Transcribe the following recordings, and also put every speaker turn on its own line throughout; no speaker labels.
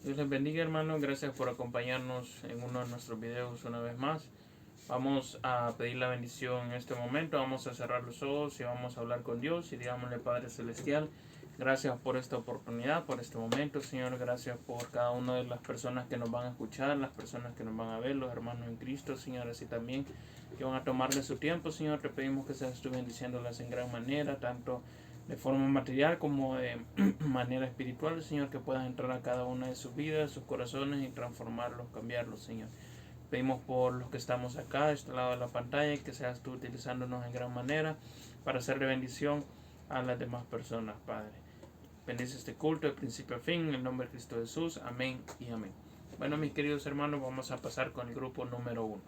Dios les bendiga, hermanos. Gracias por acompañarnos en uno de nuestros videos una vez más. Vamos a pedir la bendición en este momento. Vamos a cerrar los ojos y vamos a hablar con Dios. Y digámosle, Padre Celestial, gracias por esta oportunidad, por este momento, Señor. Gracias por cada una de las personas que nos van a escuchar, las personas que nos van a ver, los hermanos en Cristo, Señor, así también que van a tomarle su tiempo, Señor. Te pedimos que seas tú bendiciéndolas en gran manera, tanto de forma material como de manera espiritual, Señor, que puedas entrar a cada una de sus vidas, sus corazones y transformarlos, cambiarlos, Señor. Pedimos por los que estamos acá, de este lado de la pantalla, que seas tú utilizándonos en gran manera para hacerle bendición a las demás personas, Padre. Bendice este culto de principio a fin, en el nombre de Cristo Jesús. Amén y amén. Bueno, mis queridos hermanos, vamos a pasar con el grupo número 1.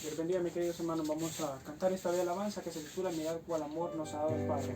Dios bendiga, mis queridos hermanos. Vamos a cantar esta bella alabanza que se titula Mirad cuál amor nos ha dado el Padre.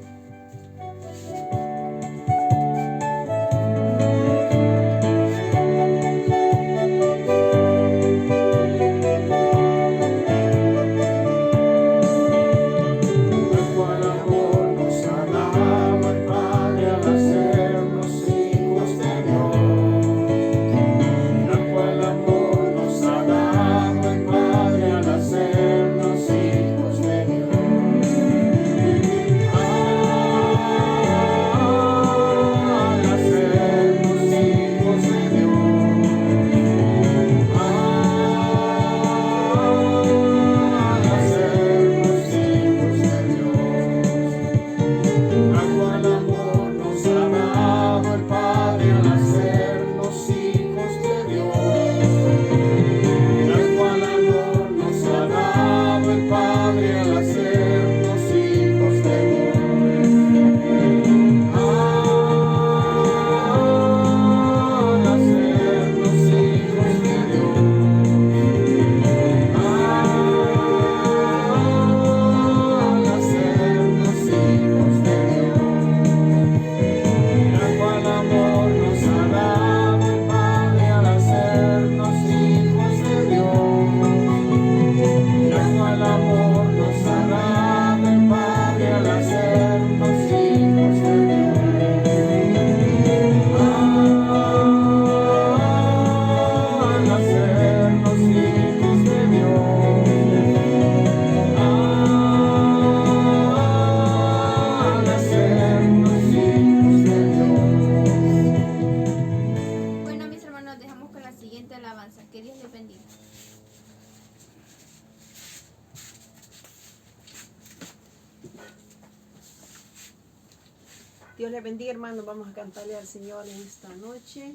Dios les bendiga, hermanos. Vamos a cantarle al Señor en esta noche.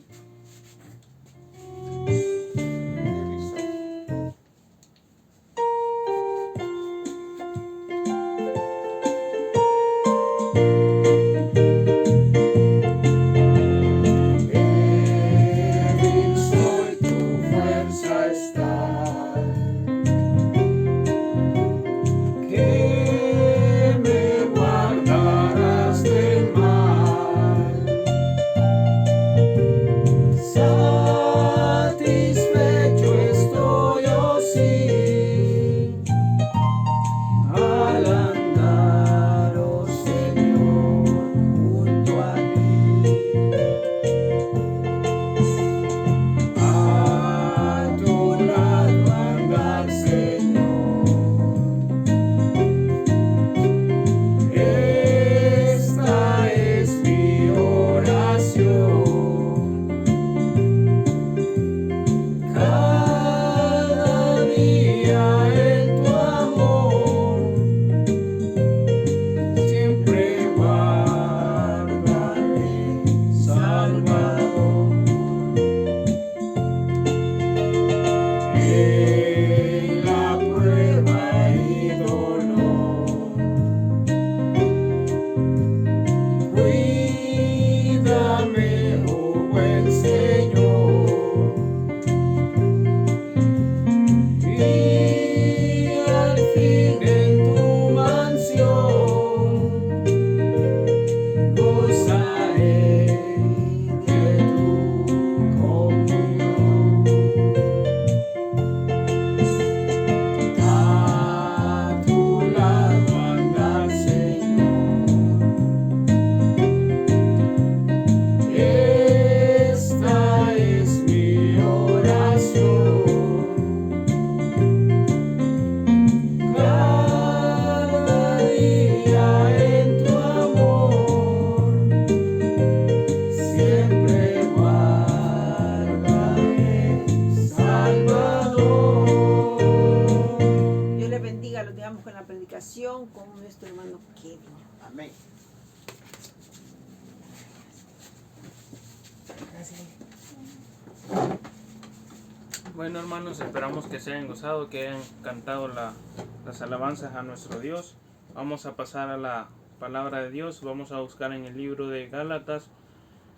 Bueno, hermanos, esperamos que se hayan gozado, que hayan cantado las alabanzas a nuestro Dios. Vamos a pasar a la palabra de Dios. Vamos a buscar en el libro de Gálatas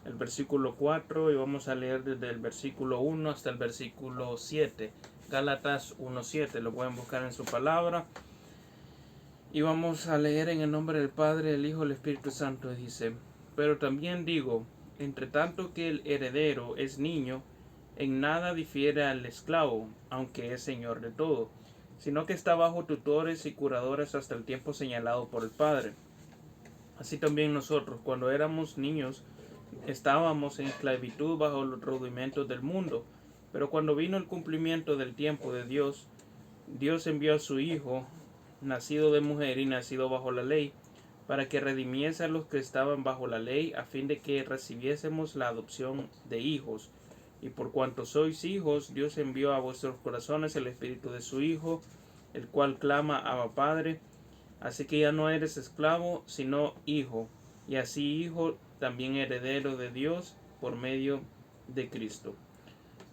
el versículo 4 y vamos a leer desde el versículo 1 hasta el versículo 7. Gálatas 1:7, lo pueden buscar en su palabra. Y vamos a leer en el nombre del Padre, el Hijo y el Espíritu Santo. Dice: pero también digo, entre tanto que el heredero es niño, en nada difiere al esclavo, aunque es señor de todo, sino que está bajo tutores y curadores hasta el tiempo señalado por el Padre. Así también nosotros, cuando éramos niños, estábamos en esclavitud bajo los rudimentos del mundo. Pero cuando vino el cumplimiento del tiempo de Dios, Dios envió a su Hijo, nacido de mujer y nacido bajo la ley, para que redimiese a los que estaban bajo la ley, a fin de que recibiésemos la adopción de hijos. Y por cuanto sois hijos, Dios envió a vuestros corazones el Espíritu de su Hijo, el cual clama: Abba, Padre. Así que ya no eres esclavo, sino hijo, y así hijo, también heredero de Dios por medio de Cristo.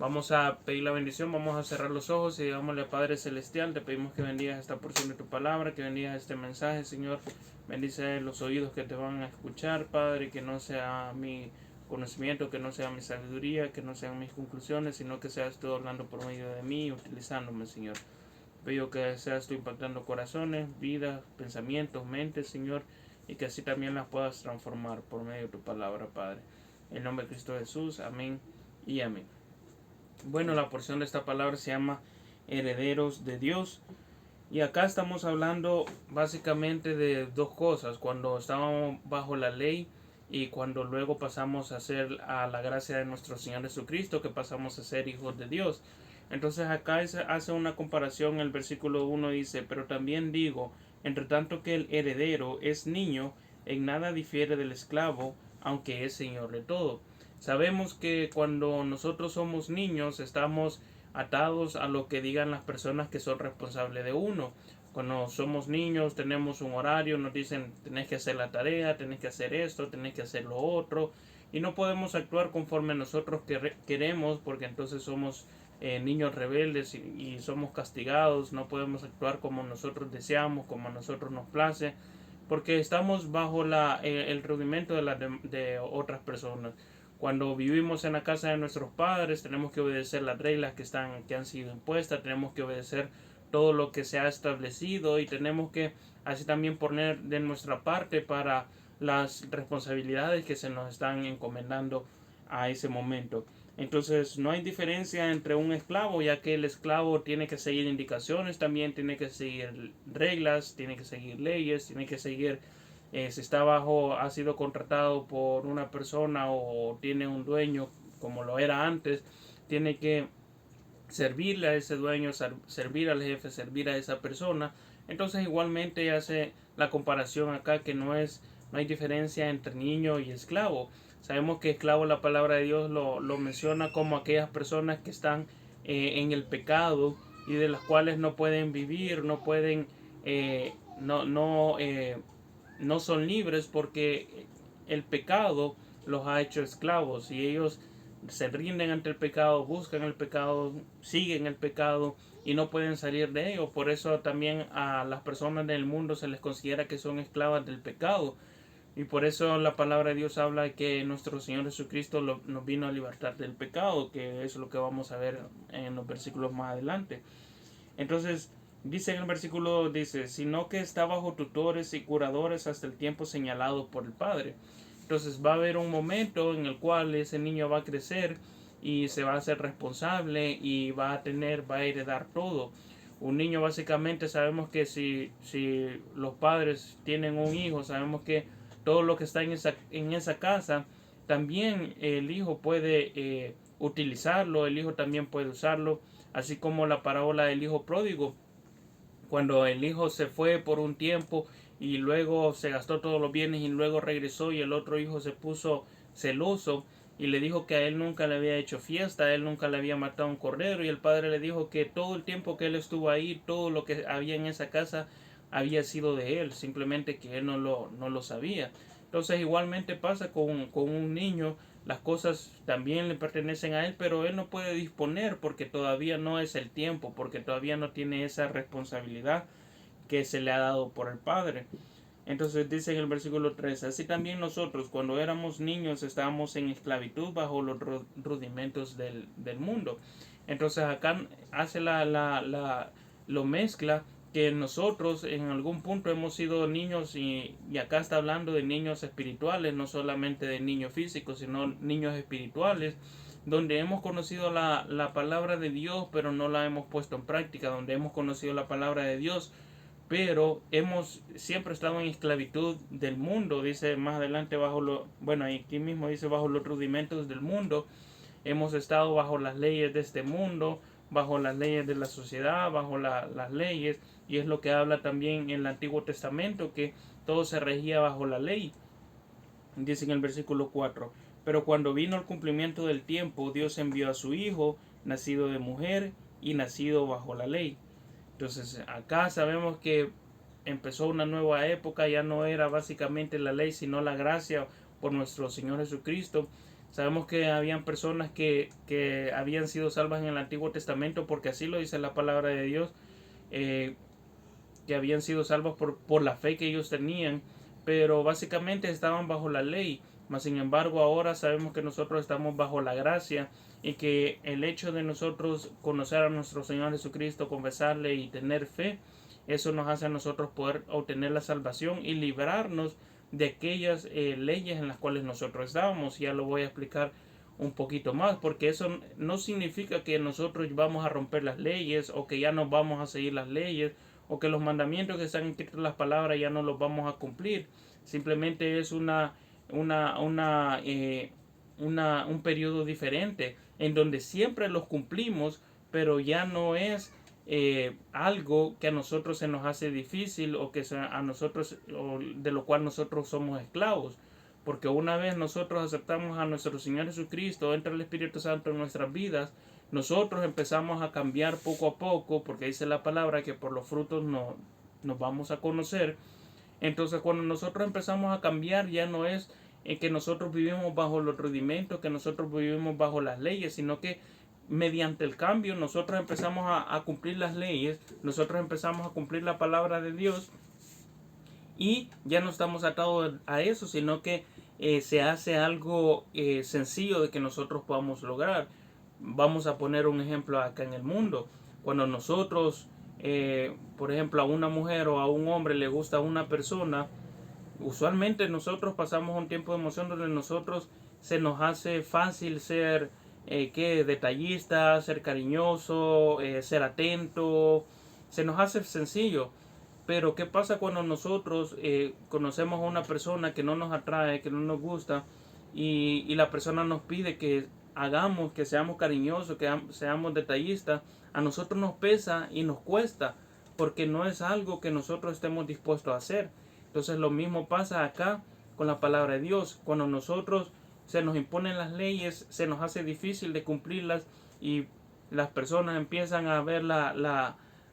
Vamos a pedir la bendición, vamos a cerrar los ojos y digámosle: Padre Celestial, te pedimos que bendigas esta porción de tu palabra, que bendigas este mensaje, Señor. Bendice los oídos que te van a escuchar, Padre, que no sea mi conocimiento, que no sea mi sabiduría, que no sean mis conclusiones, sino que seas tú hablando por medio de mí, utilizándome, Señor. Pido que seas tú impactando corazones, vidas, pensamientos, mentes, Señor, y que así también las puedas transformar por medio de tu palabra, Padre. En nombre de Cristo Jesús, amén y amén. Bueno, la porción de esta palabra se llama herederos de Dios. Y acá estamos hablando básicamente de dos cosas: cuando estábamos bajo la ley y cuando luego pasamos a ser a la gracia de nuestro Señor Jesucristo, que pasamos a ser hijos de Dios. Entonces acá hace una comparación. El versículo 1 dice: pero también digo, entre tanto que el heredero es niño, en nada difiere del esclavo, aunque es señor de todo. Sabemos que cuando nosotros somos niños estamos atados a lo que digan las personas que son responsables de uno. Cuando somos niños tenemos un horario, nos dicen: tenés que hacer la tarea, tenés que hacer esto, tenés que hacer lo otro, y no podemos actuar conforme nosotros queremos, porque entonces somos niños rebeldes y somos castigados. No podemos actuar como nosotros deseamos, como a nosotros nos place, porque estamos bajo el rudimento de otras personas. Cuando vivimos en la casa de nuestros padres tenemos que obedecer las reglas que han sido impuestas, tenemos que obedecer todo lo que se ha establecido, y tenemos que así también poner de nuestra parte para las responsabilidades que se nos están encomendando a ese momento. Entonces no hay diferencia entre un esclavo, ya que el esclavo tiene que seguir indicaciones, también tiene que seguir reglas, tiene que seguir leyes, tiene que seguir si está ha sido contratado por una persona o tiene un dueño como lo era antes, tiene que servirle a ese dueño, servir al jefe, servir a esa persona. Entonces igualmente hace la comparación acá, que no hay diferencia entre niño y esclavo. Sabemos que esclavo, la palabra de Dios lo menciona como aquellas personas que están en el pecado y de las cuales no pueden vivir, no pueden no son libres, porque el pecado los ha hecho esclavos y ellos se rinden ante el pecado, buscan el pecado, siguen el pecado y no pueden salir de ello. Por eso también a las personas del mundo se les considera que son esclavas del pecado, y por eso la palabra de Dios habla de que nuestro Señor Jesucristo nos vino a libertar del pecado, que es lo que vamos a ver en los versículos más adelante. Entonces dice en el versículo 2, dice: sino que está bajo tutores y curadores hasta el tiempo señalado por el Padre. Entonces va a haber un momento en el cual ese niño va a crecer y se va a hacer responsable y va a heredar todo. Un niño, básicamente, sabemos que si los padres tienen un hijo, sabemos que todo lo que está en esa casa, también el hijo puede utilizarlo, el hijo también puede usarlo, así como la parábola del hijo pródigo. Cuando el hijo se fue por un tiempo y luego se gastó todos los bienes y luego regresó, y el otro hijo se puso celoso y le dijo que a él nunca le había hecho fiesta, a él nunca le había matado un cordero, y el padre le dijo que todo el tiempo que él estuvo ahí, todo lo que había en esa casa había sido de él, simplemente que él no lo sabía. Entonces igualmente pasa con un niño, las cosas también le pertenecen a él, pero él no puede disponer porque todavía no es el tiempo, porque todavía no tiene esa responsabilidad que se le ha dado por el Padre. Entonces dice en el versículo 3, así también nosotros cuando éramos niños estábamos en esclavitud bajo los rudimentos del mundo. Entonces acá hace lo mezcla que nosotros en algún punto hemos sido niños y acá está hablando de niños espirituales, no solamente de niños físicos, sino niños espirituales, donde hemos conocido la palabra de Dios, pero no la hemos puesto en práctica, donde hemos conocido la palabra de Dios, pero hemos siempre estado en esclavitud del mundo, dice más adelante aquí mismo dice bajo los rudimentos del mundo, hemos estado bajo las leyes de este mundo, bajo las leyes de la sociedad, bajo las leyes, y es lo que habla también en el Antiguo Testamento, que todo se regía bajo la ley, dice en el versículo 4, pero cuando vino el cumplimiento del tiempo, Dios envió a su Hijo, nacido de mujer y nacido bajo la ley. Entonces acá sabemos que empezó una nueva época, ya no era básicamente la ley, sino la gracia por nuestro Señor Jesucristo. Sabemos que habían personas que habían sido salvas en el Antiguo Testamento, porque así lo dice la palabra de Dios, que habían sido salvos por la fe que ellos tenían, pero básicamente estaban bajo la ley. Mas sin embargo ahora sabemos que nosotros estamos bajo la gracia, y que el hecho de nosotros conocer a nuestro Señor Jesucristo, confesarle y tener fe, eso nos hace a nosotros poder obtener la salvación y librarnos de aquellas leyes en las cuales nosotros estábamos. Ya lo voy a explicar un poquito más, porque eso no significa que nosotros vamos a romper las leyes, o que ya no vamos a seguir las leyes, o que los mandamientos que están escritos en las palabras ya no los vamos a cumplir. Simplemente es un periodo diferente en donde siempre los cumplimos, pero ya no es algo que a nosotros se nos hace difícil, o que a nosotros, o de lo cual nosotros somos esclavos, porque una vez nosotros aceptamos a nuestro Señor Jesucristo, entra el Espíritu Santo en nuestras vidas, nosotros empezamos a cambiar poco a poco, porque dice la palabra que por los frutos nos vamos a conocer. Entonces cuando nosotros empezamos a cambiar, ya no es que nosotros vivimos bajo los rudimentos, que nosotros vivimos bajo las leyes, sino que mediante el cambio nosotros empezamos a cumplir las leyes, nosotros empezamos a cumplir la palabra de Dios, y ya no estamos atados a eso, sino que se hace algo sencillo de que nosotros podamos lograr. Vamos a poner un ejemplo acá en el mundo. Cuando nosotros, por ejemplo, a una mujer o a un hombre le gusta a una persona, usualmente nosotros pasamos un tiempo de emoción donde nosotros se nos hace fácil ser detallista, ser cariñoso, ser atento, se nos hace sencillo. Pero ¿qué pasa cuando nosotros conocemos a una persona que no nos atrae, que no nos gusta, y la persona nos pide que hagamos, que seamos cariñosos, que seamos detallistas? A nosotros nos pesa y nos cuesta, porque no es algo que nosotros estemos dispuestos a hacer. Entonces lo mismo pasa acá con la palabra de Dios. Cuando nosotros se nos imponen las leyes, se nos hace difícil de cumplirlas, y las personas empiezan a ver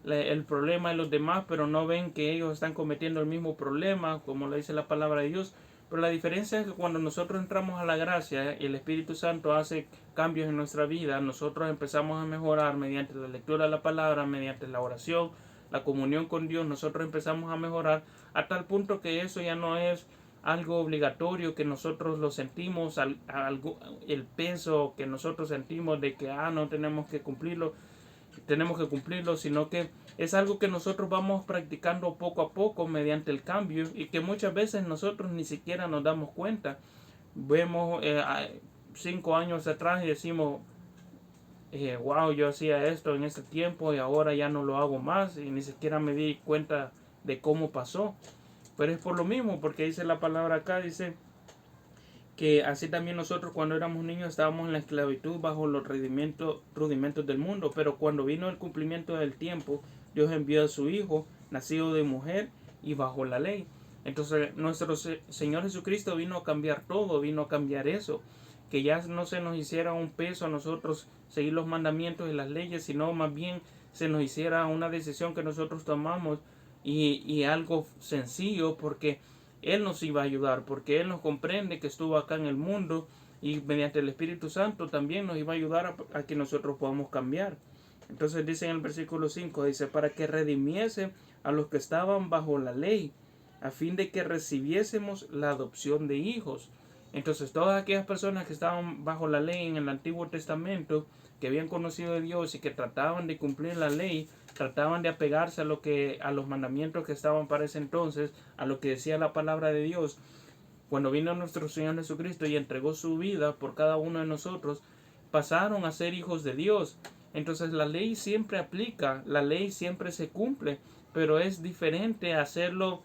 el problema de los demás, pero no ven que ellos están cometiendo el mismo problema, como le dice la palabra de Dios. Pero la diferencia es que cuando nosotros entramos a la gracia y el Espíritu Santo hace cambios en nuestra vida, nosotros empezamos a mejorar mediante la lectura de la palabra, mediante la oración, la comunión con Dios. Nosotros empezamos a mejorar a tal punto que eso ya no es algo obligatorio, que nosotros lo sentimos, el peso que nosotros sentimos de que no tenemos que cumplirlo, sino que es algo que nosotros vamos practicando poco a poco mediante el cambio, y que muchas veces nosotros ni siquiera nos damos cuenta. Vemos 5 años atrás y decimos, wow, yo hacía esto en ese tiempo y ahora ya no lo hago más, y ni siquiera me di cuenta de cómo pasó. Pero es por lo mismo, porque dice la palabra acá, dice que así también nosotros cuando éramos niños estábamos en la esclavitud bajo los rudimentos del mundo, pero cuando vino el cumplimiento del tiempo, Dios envió a su Hijo, nacido de mujer y bajo la ley. Entonces nuestro Señor Jesucristo vino a cambiar todo, vino a cambiar eso, que ya no se nos hiciera un peso a nosotros seguir los mandamientos y las leyes, sino más bien se nos hiciera una decisión que nosotros tomamos, y algo sencillo, porque Él nos iba a ayudar, porque Él nos comprende que estuvo acá en el mundo y mediante el Espíritu Santo también nos iba a ayudar a que nosotros podamos cambiar. Entonces dice en el versículo 5, dice, para que redimiese a los que estaban bajo la ley, a fin de que recibiésemos la adopción de hijos. Entonces todas aquellas personas que estaban bajo la ley en el Antiguo Testamento, que habían conocido a Dios y que trataban de cumplir la ley, trataban de apegarse a los mandamientos que estaban para ese entonces, a lo que decía la palabra de Dios. Cuando vino nuestro Señor Jesucristo y entregó su vida por cada uno de nosotros, pasaron a ser hijos de Dios. Entonces la ley siempre aplica, la ley siempre se cumple, pero es diferente hacerlo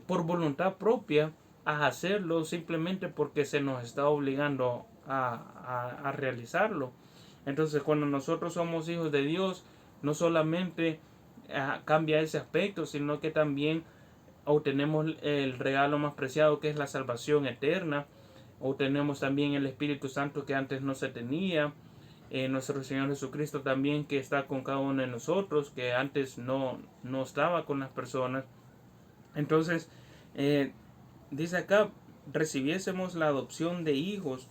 por voluntad propia a hacerlo simplemente porque se nos está obligando a realizarlo. Entonces cuando nosotros somos hijos de Dios, no solamente cambia ese aspecto, sino que también obtenemos el regalo más preciado, que es la salvación eterna. Obtenemos también el Espíritu Santo que antes no se tenía. Nuestro Señor Jesucristo también, que está con cada uno de nosotros, que antes no estaba con las personas. Entonces dice acá, recibiésemos la adopción de hijos,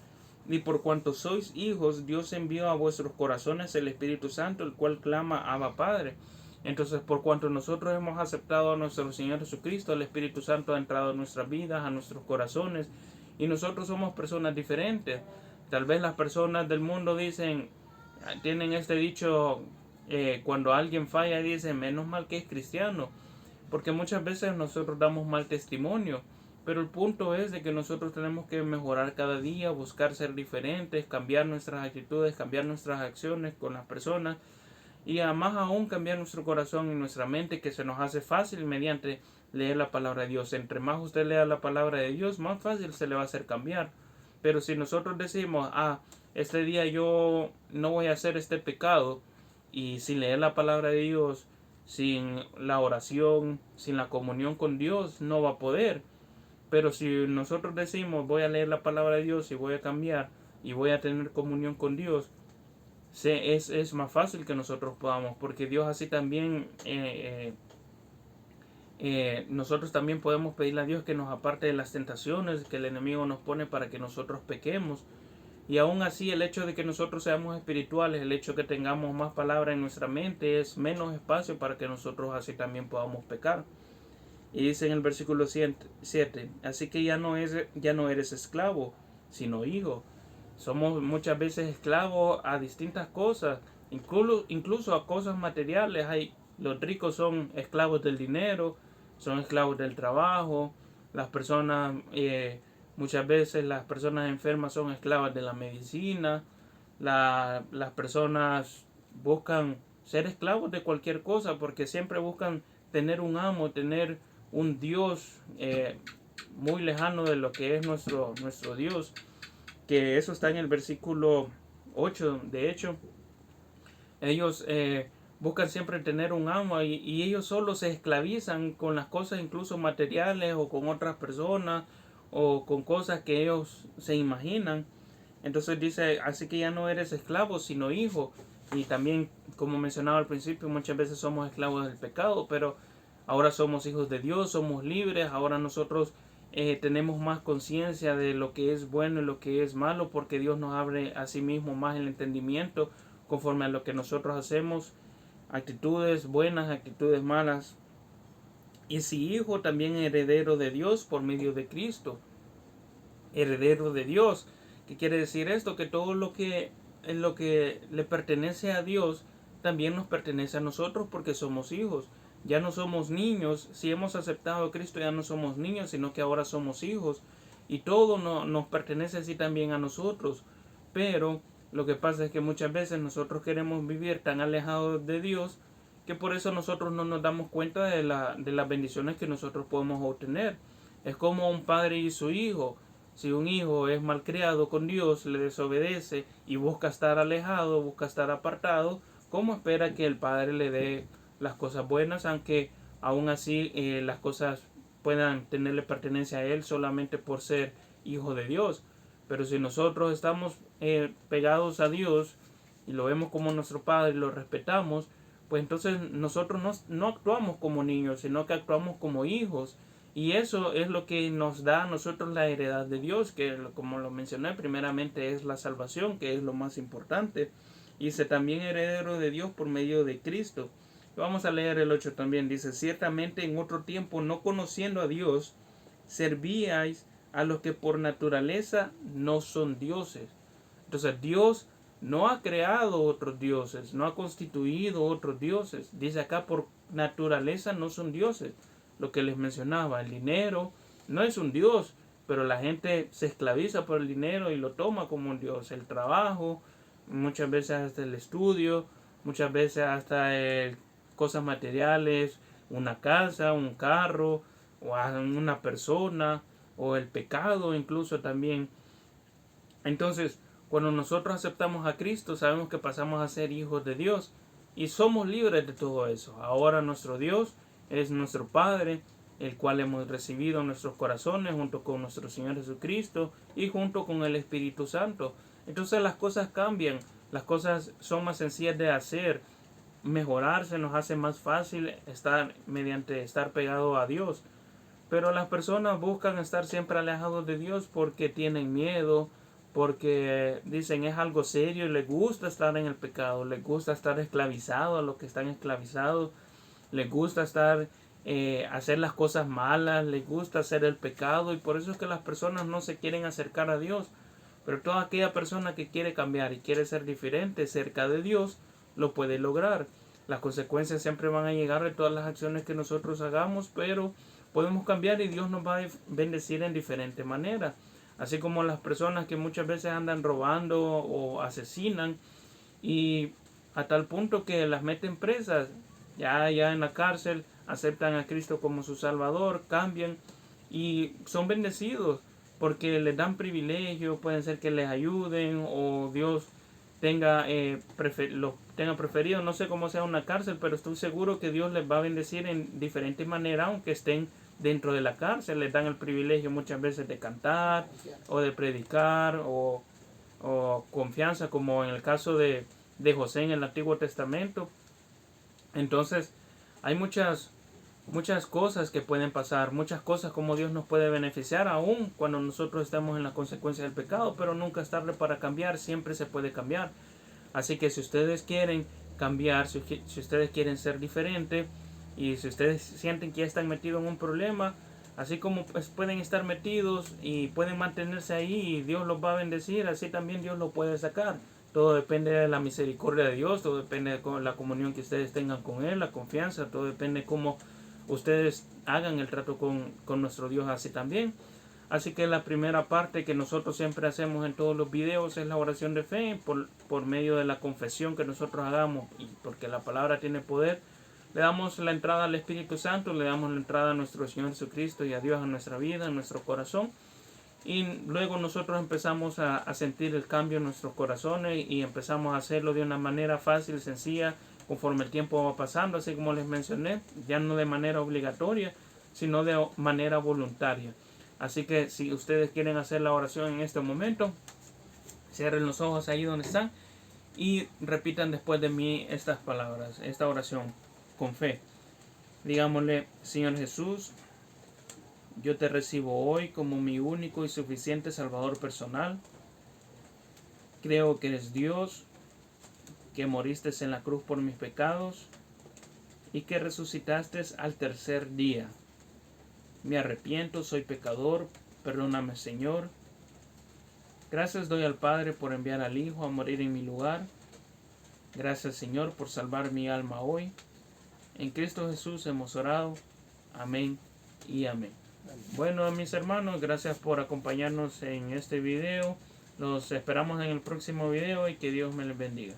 y por cuanto sois hijos, Dios envió a vuestros corazones el Espíritu Santo, el cual clama Abba Padre. Entonces, por cuanto nosotros hemos aceptado a nuestro Señor Jesucristo, el Espíritu Santo ha entrado en nuestras vidas, a nuestros corazones, y nosotros somos personas diferentes. Tal vez las personas del mundo tienen este dicho, cuando alguien falla dicen, menos mal que es cristiano, porque muchas veces nosotros damos mal testimonio. Pero el punto es de que nosotros tenemos que mejorar cada día, buscar ser diferentes, cambiar nuestras actitudes, cambiar nuestras acciones con las personas, y además aún cambiar nuestro corazón y nuestra mente, que se nos hace fácil mediante leer la palabra de Dios. Entre más usted lea la palabra de Dios, más fácil se le va a hacer cambiar. Pero si nosotros decimos, este día yo no voy a hacer este pecado, y sin leer la palabra de Dios, sin la oración, sin la comunión con Dios, no va a poder. Pero si nosotros decimos, voy a leer la palabra de Dios y voy a cambiar y voy a tener comunión con Dios, es más fácil que nosotros podamos, porque Dios así también, nosotros también podemos pedirle a Dios que nos aparte de las tentaciones que el enemigo nos pone para que nosotros pequemos. Y aún así, el hecho de que nosotros seamos espirituales, el hecho de que tengamos más palabra en nuestra mente, es menos espacio para que nosotros así también podamos pecar. Y dice en el versículo 7, así que ya no eres esclavo, sino hijo. Somos muchas veces esclavos a distintas cosas, incluso a cosas materiales. Los ricos son esclavos del dinero, son esclavos del trabajo. Las personas, muchas veces las personas enfermas son esclavas de la medicina. Las personas buscan ser esclavos de cualquier cosa porque siempre buscan tener un amo, tener un Dios muy lejano de lo que es nuestro Dios, que eso está en el versículo 8. De hecho, ellos buscan siempre tener un amo, y ellos solo se esclavizan con las cosas incluso materiales, o con otras personas, o con cosas que ellos se imaginan. Entonces dice, así que ya no eres esclavo sino hijo. Y también, como mencionaba al principio, muchas veces somos esclavos del pecado, pero ahora somos hijos de Dios, somos libres. Ahora nosotros tenemos más conciencia de lo que es bueno y lo que es malo, porque Dios nos abre a sí mismo más el entendimiento conforme a lo que nosotros hacemos, actitudes buenas, actitudes malas. Y si hijo, también heredero de Dios por medio de Cristo. Heredero de Dios. ¿Qué quiere decir esto? Que todo lo que le pertenece a Dios también nos pertenece a nosotros, porque somos hijos. Ya no somos niños. Si hemos aceptado a Cristo, ya no somos niños, sino que ahora somos hijos. Y todo nos pertenece así también a nosotros. Pero lo que pasa es que muchas veces nosotros queremos vivir tan alejados de Dios, que por eso nosotros no nos damos cuenta de las bendiciones que nosotros podemos obtener. Es como un padre y su hijo. Si un hijo es malcriado con Dios, le desobedece y busca estar alejado, busca estar apartado, ¿cómo espera que el padre le dé las cosas buenas, aunque aún así las cosas puedan tenerle pertenencia a él solamente por ser hijo de Dios? Pero si nosotros estamos pegados a Dios y lo vemos como nuestro padre y lo respetamos, pues entonces nosotros no actuamos como niños, sino que actuamos como hijos. Y eso es lo que nos da a nosotros la heredad de Dios, que como lo mencioné, primeramente es la salvación, que es lo más importante. Y se también heredero de Dios por medio de Cristo. Vamos a leer el 8 también. Dice, ciertamente en otro tiempo, no conociendo a Dios, servíais a los que por naturaleza no son dioses. Entonces Dios no ha creado otros dioses, no ha constituido otros dioses. Dice acá, por naturaleza no son dioses. Lo que les mencionaba, el dinero no es un dios, pero la gente se esclaviza por el dinero y lo toma como un dios. El trabajo, muchas veces hasta el estudio, muchas veces hasta cosas materiales, una casa, un carro, o una persona, o el pecado incluso también. Entonces, cuando nosotros aceptamos a Cristo, sabemos que pasamos a ser hijos de Dios y somos libres de todo eso. Ahora nuestro Dios es nuestro Padre, el cual hemos recibido en nuestros corazones junto con nuestro Señor Jesucristo y junto con el Espíritu Santo. Entonces las cosas cambian, las cosas son más sencillas de hacer, mejorarse nos hace más fácil mediante estar pegado a Dios. Pero las personas buscan estar siempre alejados de Dios porque tienen miedo, porque dicen es algo serio, les gusta estar en el pecado, les gusta estar esclavizados a los que están esclavizados, les gusta estar hacer las cosas malas, les gusta hacer el pecado, y por eso es que las personas no se quieren acercar a Dios. Pero toda aquella persona que quiere cambiar y quiere ser diferente cerca de Dios, lo puede lograr. Las consecuencias siempre van a llegar de todas las acciones que nosotros hagamos, pero podemos cambiar y Dios nos va a bendecir en diferentes maneras. Así como las personas que muchas veces andan robando o asesinan, y a tal punto que las meten presas, ya en la cárcel, aceptan a Cristo como su Salvador, cambian y son bendecidos porque les dan privilegios, pueden ser que les ayuden o Dios los tenga preferido. No sé cómo sea una cárcel, pero estoy seguro que Dios les va a bendecir en diferentes maneras, aunque estén dentro de la cárcel. Les dan el privilegio muchas veces de cantar o de predicar o confianza, como en el caso de José en el Antiguo Testamento. Entonces hay muchas cosas que pueden pasar, muchas cosas como Dios nos puede beneficiar aún cuando nosotros estamos en las consecuencias del pecado, pero nunca es tarde para cambiar, siempre se puede cambiar. Así que si ustedes quieren cambiar, si ustedes quieren ser diferentes, y si ustedes sienten que ya están metidos en un problema, así como pueden estar metidos y pueden mantenerse ahí y Dios los va a bendecir, así también Dios los puede sacar. Todo depende de la misericordia de Dios, todo depende de la comunión que ustedes tengan con Él, la confianza, todo depende de cómo ustedes hagan el trato con nuestro Dios así también. Así que la primera parte que nosotros siempre hacemos en todos los videos es la oración de fe por medio de la confesión que nosotros hagamos, y porque la palabra tiene poder. Le damos la entrada al Espíritu Santo, le damos la entrada a nuestro Señor Jesucristo y a Dios en nuestra vida, en nuestro corazón. Y luego nosotros empezamos a sentir el cambio en nuestros corazones y empezamos a hacerlo de una manera fácil, sencilla, conforme el tiempo va pasando, así como les mencioné, ya no de manera obligatoria, sino de manera voluntaria. Así que si ustedes quieren hacer la oración en este momento, cierren los ojos ahí donde están y repitan después de mí estas palabras, esta oración con fe. Digámosle: Señor Jesús, yo te recibo hoy como mi único y suficiente Salvador personal. Creo que eres Dios, que moriste en la cruz por mis pecados y que resucitaste al tercer día. Me arrepiento, soy pecador, perdóname, Señor. Gracias doy al Padre por enviar al Hijo a morir en mi lugar. Gracias, Señor, por salvar mi alma hoy. En Cristo Jesús hemos orado. Amén y amén. Bueno, mis hermanos, gracias por acompañarnos en este video. Los esperamos en el próximo video y que Dios me les bendiga.